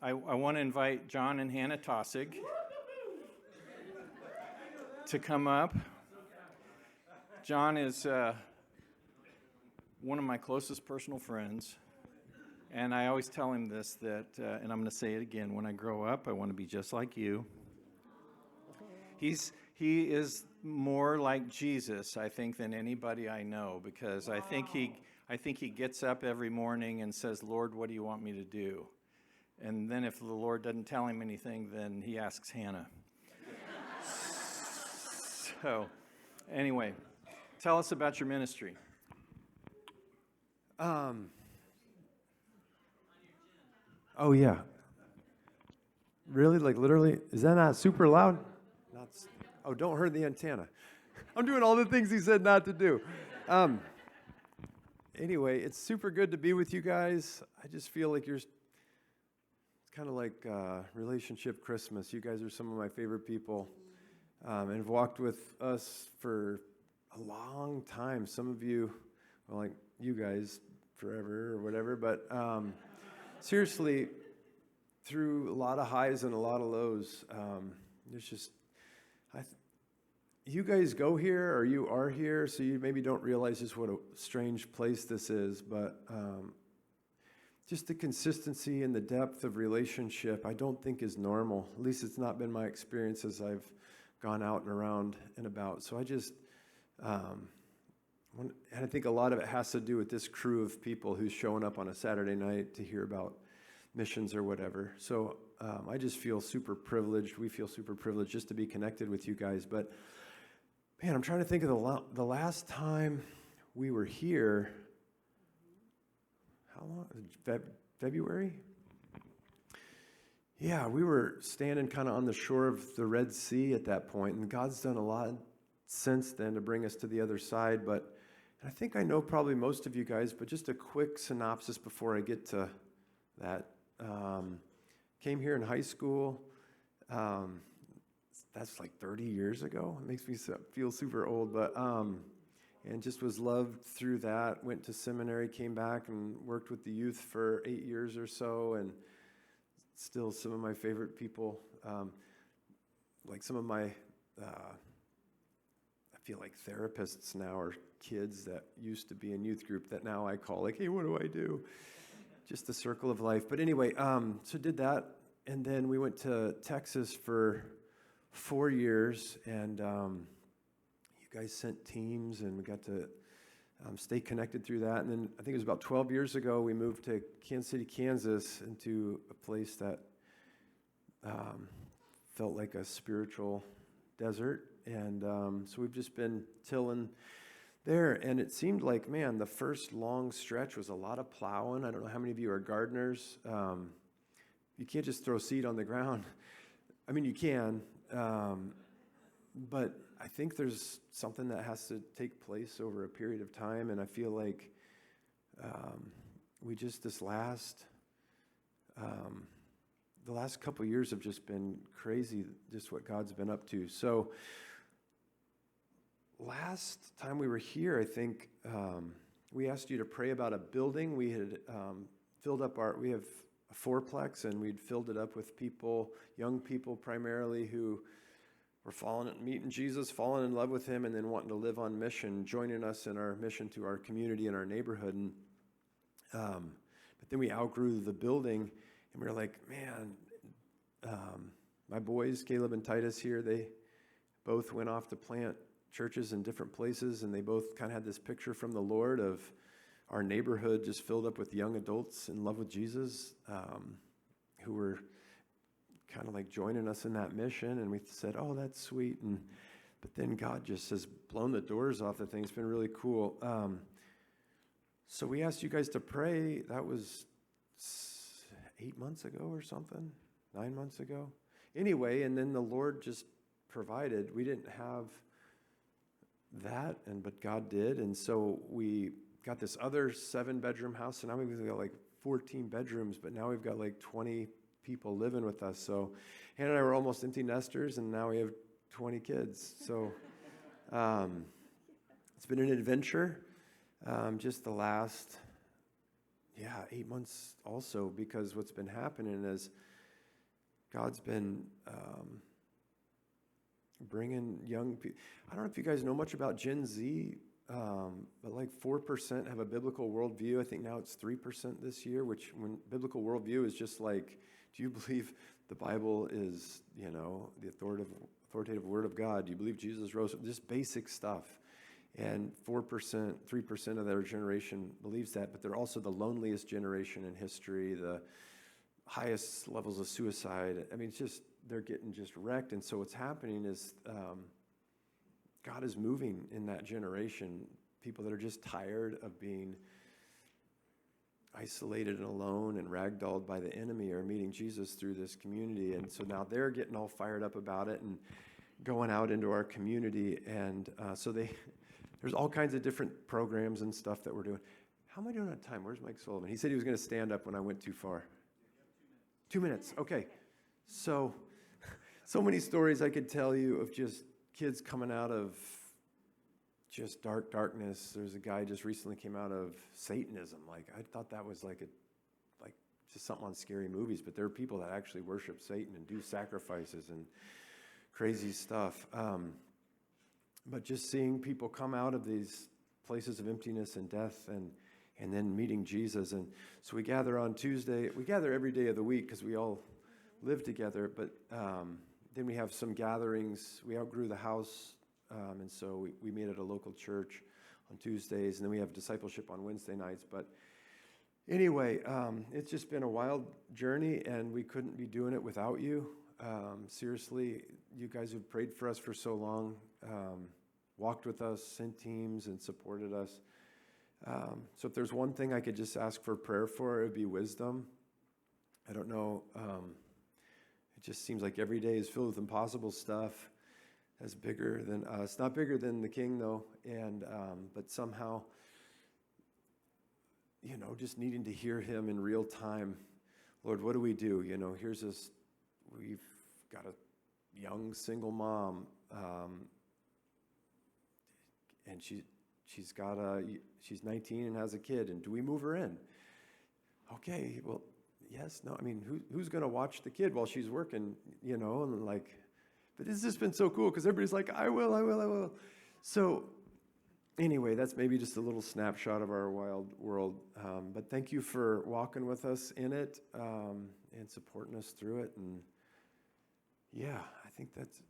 I want to invite John and Hannah Tossig to come up. John is one of my closest personal friends, and I always tell him this, and I'm going to say it again, when I grow up, I want to be just like you. He is more like Jesus, I think, than anybody I know, because I think he gets up every morning and says, Lord, what do you want me to do? And then if the Lord doesn't tell him anything, then he asks Hannah. So, anyway, tell us about your ministry. Oh, yeah. Really? Like, literally? Is that not super loud? Oh, don't hurt the antenna. I'm doing all the things he said not to do. Anyway, it's super good to be with you guys. I just feel like it's kind of like relationship Christmas. You guys are some of my favorite people and have walked with us for a long time. Some of you, well, like you guys, forever or whatever. But seriously, through a lot of highs and a lot of lows, there's just, you guys go here or you are here, so you maybe don't realize just what a strange place this is, but just the consistency and the depth of relationship I don't think is normal. At least it's not been my experience as I've gone out and around and about. So I just, and I think a lot of it has to do with this crew of people who's showing up on a Saturday night to hear about missions or whatever. So I just feel super privileged. We feel super privileged just to be connected with you guys. But man, I'm trying to think of the last time we were here. How long? February? Yeah, we were standing kind of on the shore of the Red Sea at that point, and God's done a lot since then to bring us to the other side. But I think I know probably most of you guys, but just a quick synopsis before I get to that. Came here in high school. That's like 30 years ago. It makes me feel super old, but and just was loved through that. Went to seminary, came back and worked with the youth for 8 years or so, and still some of my favorite people. Like some of my, I feel like therapists now are kids that used to be in youth group that now I call like, hey, what do I do? Just the circle of life. But anyway, so did that, and then we went to Texas for 4 years, and you guys sent teams, and we got to stay connected through that. And then I think it was about 12 years ago, we moved to Kansas City, Kansas, into a place that felt like a spiritual desert. And so we've just been tilling there, and it seemed like, man, the first long stretch was a lot of plowing. I don't know how many of you are gardeners. You can't just throw seed on the ground. I mean, you can, but I think there's something that has to take place over a period of time, and I feel like we just the last couple of years have just been crazy, just what God's been up to. So last time we were here, I think we asked you to pray about a building. We had we have a fourplex, and we'd filled it up with people, young people primarily, who were meeting Jesus, falling in love with him, and then wanting to live on mission, joining us in our mission to our community and our neighborhood. And, but then we outgrew the building, and we were like, man, my boys, Caleb and Titus here, they both went off to plant churches in different places, and they both kind of had this picture from the Lord of our neighborhood just filled up with young adults in love with Jesus, who were kind of like joining us in that mission. And we said, oh, that's sweet. But then God just has blown the doors off the thing. It's been really cool. So we asked you guys to pray. That was 8 months ago or something, 9 months ago. Anyway, and then the Lord just provided. We didn't have that, but God did. And so we got this other 7-bedroom house, and now we've got like 14 bedrooms, but now we've got like 20 people living with us. So Hannah and I were almost empty nesters, and now we have 20 kids. So it's been an adventure. Just the last yeah, 8 months also, because what's been happening is God's been bringing young people. I don't know if you guys know much about Gen Z, but like 4% have a biblical worldview. I think now it's 3% this year, which when biblical worldview is just like, do you believe the Bible is, the authoritative word of God? Do you believe Jesus rose? Just basic stuff. And 4%, 3% of their generation believes that, but they're also the loneliest generation in history, the highest levels of suicide. I mean, it's just, they're getting just wrecked. And so what's happening is God is moving in that generation. People that are just tired of being isolated and alone and ragdolled by the enemy are meeting Jesus through this community. And so now they're getting all fired up about it and going out into our community. And so there's all kinds of different programs and stuff that we're doing. How am I doing on time? Where's Mike Sullivan? He said he was going to stand up when I went too far. 2 minutes. Okay. So many stories I could tell you of just kids coming out of just darkness. There's a guy just recently came out of Satanism. Like, I thought that was like just something on scary movies, but there are people that actually worship Satan and do sacrifices and crazy stuff. But just seeing people come out of these places of emptiness and death and then meeting Jesus. And so we gather on Tuesday. We gather every day of the week because we all live together. But then we have some gatherings. We outgrew the house, and so we meet at a local church on Tuesdays. And then we have discipleship on Wednesday nights. But anyway, it's just been a wild journey, and we couldn't be doing it without you. Seriously, you guys have prayed for us for so long, walked with us, sent teams, and supported us. So if there's one thing I could just ask for prayer for, it would be wisdom. I don't know. It just seems like every day is filled with impossible stuff that's bigger than us. Not bigger than the King, though, and but somehow, just needing to hear him in real time. Lord, what do we do? Here's this, we've got a young single mom, and she's 19 and has a kid, and do we move her in? Okay, well, yes, no, I mean, who's going to watch the kid while she's working, and like, but it's just been so cool because everybody's like, I will. So anyway, that's maybe just a little snapshot of our wild world, but thank you for walking with us in it and supporting us through it, and yeah, I think that's